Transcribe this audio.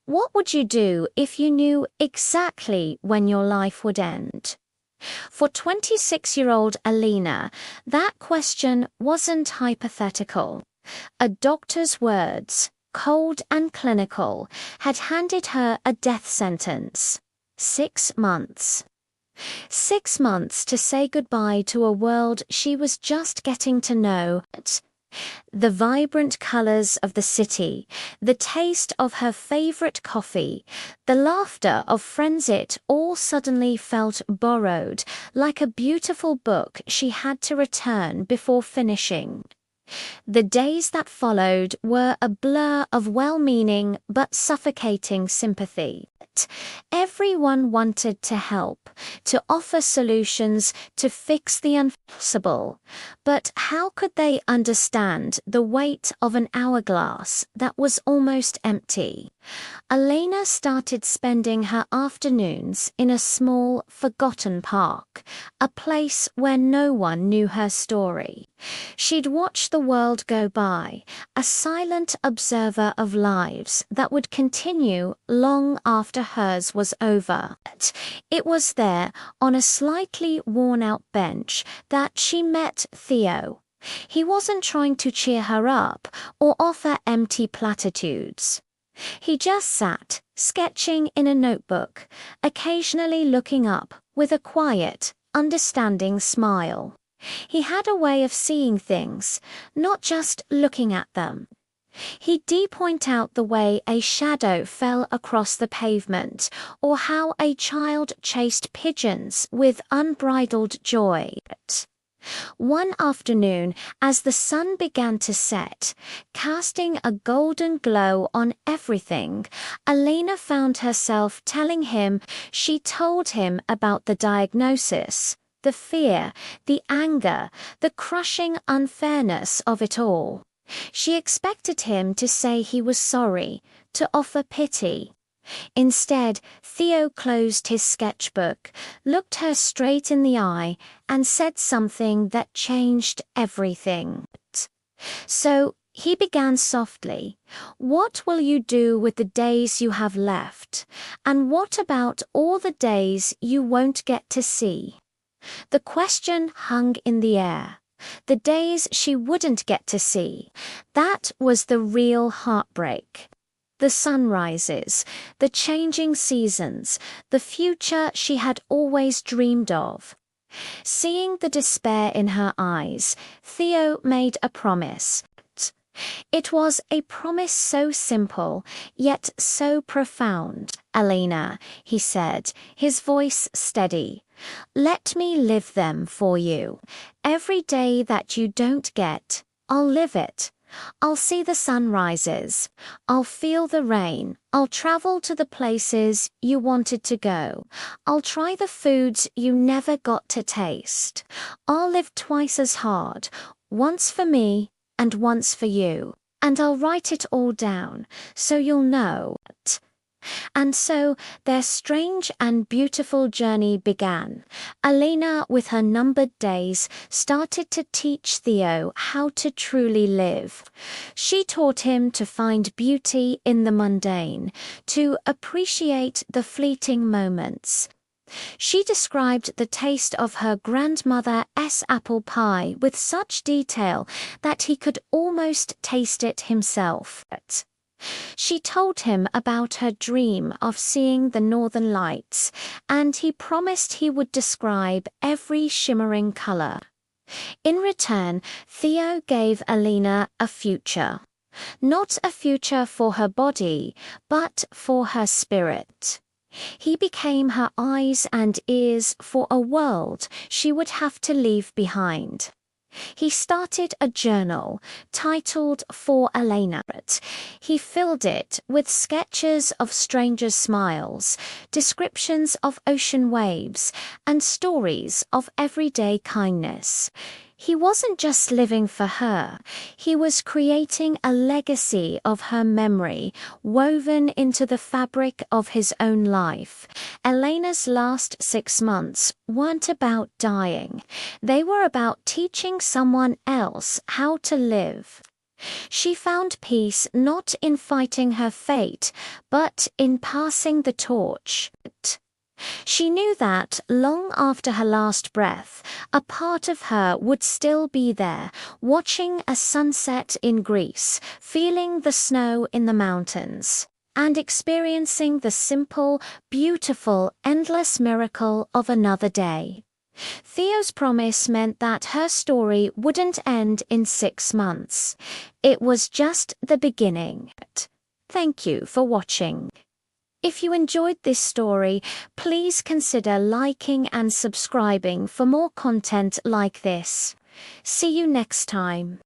What would you do if you knew exactly when your life would end? For 26-year-old Alina, that question wasn't hypothetical. A doctor's words, cold and clinical, had handed her a death sentence. 6 months. 6 months to say goodbye to a world she was just getting to know. The vibrant colors of the city, the taste of her favorite coffee, the laughter of friends, it all suddenly felt borrowed, like a beautiful book she had to return before finishing. The days that followed were a blur of well-meaning but suffocating sympathy. Everyone wanted to help, to offer solutions, to fix the impossible. But how could they understand the weight of an hourglass that was almost empty? Elena started spending her afternoons in a small, forgotten park, a place where no one knew her story. She'd watch the world go by, a silent observer of lives that would continue long after hers was over. It was there, on a slightly worn-out bench, that she met Theo. He wasn't trying to cheer her up or offer empty platitudes. He just sat, sketching in a notebook, occasionally looking up with a quiet, understanding smile. He had a way of seeing things, not just looking at them. He'd point out the way a shadow fell across the pavement, or how a child chased pigeons with unbridled joy. One afternoon, as the sun began to set, casting a golden glow on everything, Elena found herself telling him she told him about the diagnosis, the fear, the anger, the crushing unfairness of it all. She expected him to say he was sorry, to offer pity. Instead, Theo closed his sketchbook, looked her straight in the eye, and said something that changed everything. So he began softly. "What will you do with the days you have left? And what about all the days you won't get to see?" The question hung in the air. The days she wouldn't get to see. That was the real heartbreak. The sunrises, the changing seasons, the future she had always dreamed of. Seeing the despair in her eyes, Theo made a promise. It was a promise so simple, yet so profound. "Elena," he said, his voice steady, "let me live them for you. Every day that you don't get, I'll live it. I'll see the sunrises. I'll feel the rain. I'll travel to the places you wanted to go. I'll try the foods you never got to taste. I'll live twice as hard, once for me and once for you. And I'll write it all down, so you'll know." And so their strange and beautiful journey began. Elena, with her numbered days, started to teach Theo how to truly live. She taught him to find beauty in the mundane, to appreciate the fleeting moments. She described the taste of her grandmother's apple pie with such detail that he could almost taste it himself. She told him about her dream of seeing the northern lights, and he promised he would describe every shimmering color. In return, Theo gave Elena a future. Not a future for her body, but for her spirit. He became her eyes and ears for a world she would have to leave behind. He started a journal titled For Elena. He filled it with sketches of strangers' smiles, descriptions of ocean waves, and stories of everyday kindness. He wasn't just living for her, he was creating a legacy of her memory woven into the fabric of his own life. Elena's last 6 months weren't about dying, they were about teaching someone else how to live. She found peace not in fighting her fate, but in passing the torch. She knew that, long after her last breath, a part of her would still be there, watching a sunset in Greece, feeling the snow in the mountains, and experiencing the simple, beautiful, endless miracle of another day. Theo's promise meant that her story wouldn't end in 6 months. It was just the beginning. Thank you for watching. If you enjoyed this story, please consider liking and subscribing for more content like this. See you next time.